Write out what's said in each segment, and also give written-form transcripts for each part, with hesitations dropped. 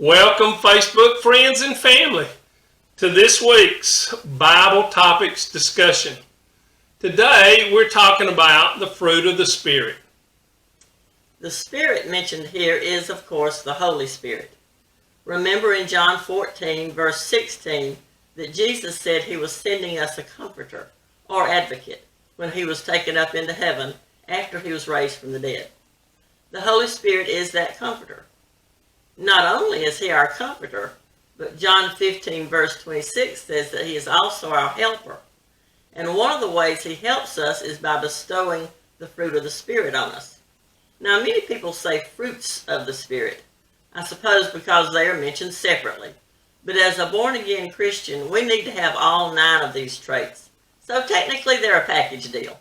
Welcome, Facebook friends and family, to this week's Bible Topics discussion. Today, we're talking about the fruit of the Spirit. The Spirit mentioned here is, of course, the Holy Spirit. Remember in John 14, verse 16, that Jesus said he was sending us a comforter, or advocate, when he was taken up into heaven after he was raised from the dead. The Holy Spirit is that comforter. Not only is he our comforter, but John 15, verse 26 says that he is also our helper. And one of the ways he helps us is by bestowing the fruit of the Spirit on us. Now, many people say fruits of the Spirit, I suppose because they are mentioned separately. But as a born-again Christian, we need to have all 9 of these traits. So technically, they're a package deal.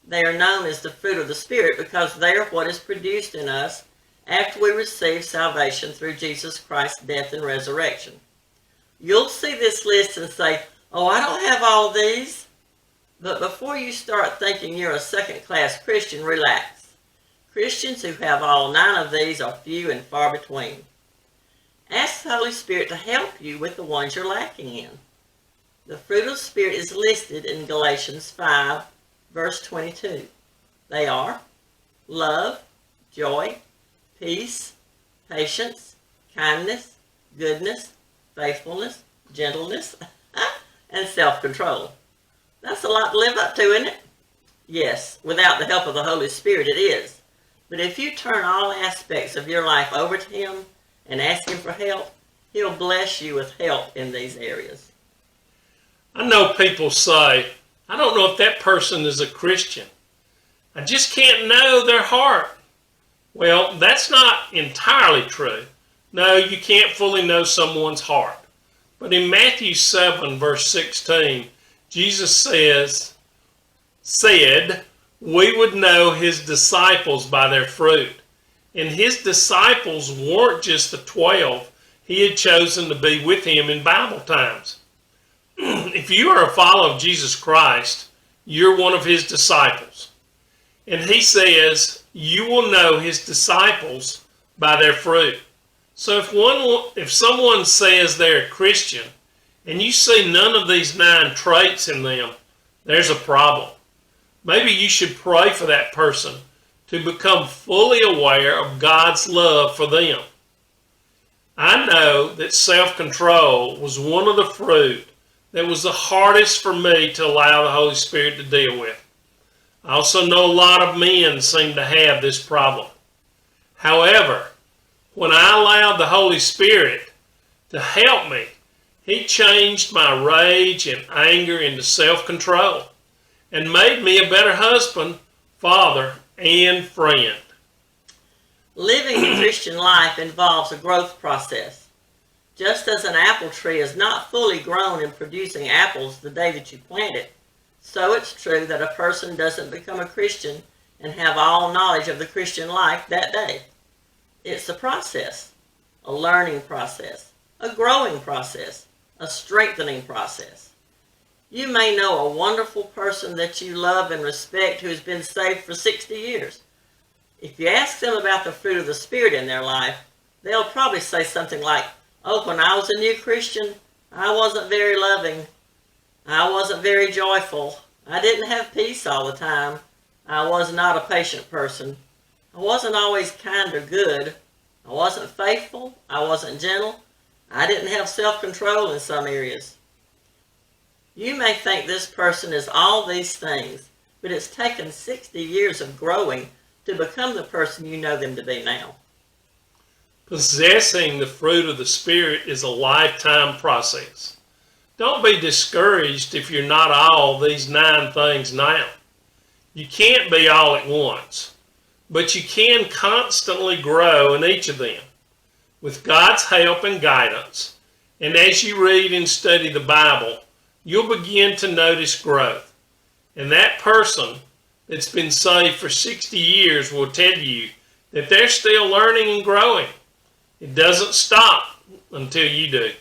They are known as the fruit of the Spirit because they are what is produced in us after we receive salvation through Jesus Christ's death and resurrection. You'll see this list and say, oh, I don't have all these. But before you start thinking you're a second-class Christian, relax. Christians who have all 9 of these are few and far between. Ask the Holy Spirit to help you with the ones you're lacking in. The fruit of the Spirit is listed in Galatians 5, verse 22. They are love, joy, peace, patience, kindness, goodness, faithfulness, gentleness, and self-control. That's a lot to live up to, isn't it? Yes, without the help of the Holy Spirit it is. But if you turn all aspects of your life over to him and ask him for help, he'll bless you with help in these areas. I know people say, I don't know if that person is a Christian. I just can't know their heart. Well, that's not entirely true. No, you can't fully know someone's heart. But in Matthew 7, verse 16, Jesus said, we would know his disciples by their fruit. And his disciples weren't just the 12 he had chosen to be with him in Bible times. If you are a follower of Jesus Christ, you're one of his disciples. And he says, you will know his disciples by their fruit. So if someone says they're a Christian, and you see none of these 9 traits in them, there's a problem. Maybe you should pray for that person to become fully aware of God's love for them. I know that self-control was one of the fruit that was the hardest for me to allow the Holy Spirit to deal with. I also know a lot of men seem to have this problem. However, when I allowed the Holy Spirit to help me, he changed my rage and anger into self-control and made me a better husband, father, and friend. Living the Christian life involves a growth process. Just as an apple tree is not fully grown and producing apples the day that you plant it, so it's true that a person doesn't become a Christian and have all knowledge of the Christian life that day. It's a process, a learning process, a growing process, a strengthening process. You may know a wonderful person that you love and respect who has been saved for 60 years. If you ask them about the fruit of the Spirit in their life, they'll probably say something like, oh, when I was a new Christian, I wasn't very loving. I wasn't very joyful. I didn't have peace all the time. I was not a patient person. I wasn't always kind or good. I wasn't faithful. I wasn't gentle. I didn't have self-control in some areas. You may think this person is all these things, but it's taken 60 years of growing to become the person you know them to be now. Possessing the fruit of the Spirit is a lifetime process. Don't be discouraged if you're not all these 9 things now. You can't be all at once, but you can constantly grow in each of them with God's help and guidance. And as you read and study the Bible, you'll begin to notice growth. And that person that's been saved for 60 years will tell you that they're still learning and growing. It doesn't stop until you do.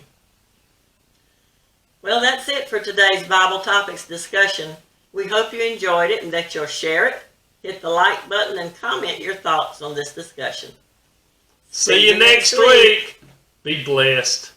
Well, that's it for today's Bible Topics discussion. We hope you enjoyed it and that you'll share it, hit the like button, and comment your thoughts on this discussion. See you next week. Be blessed.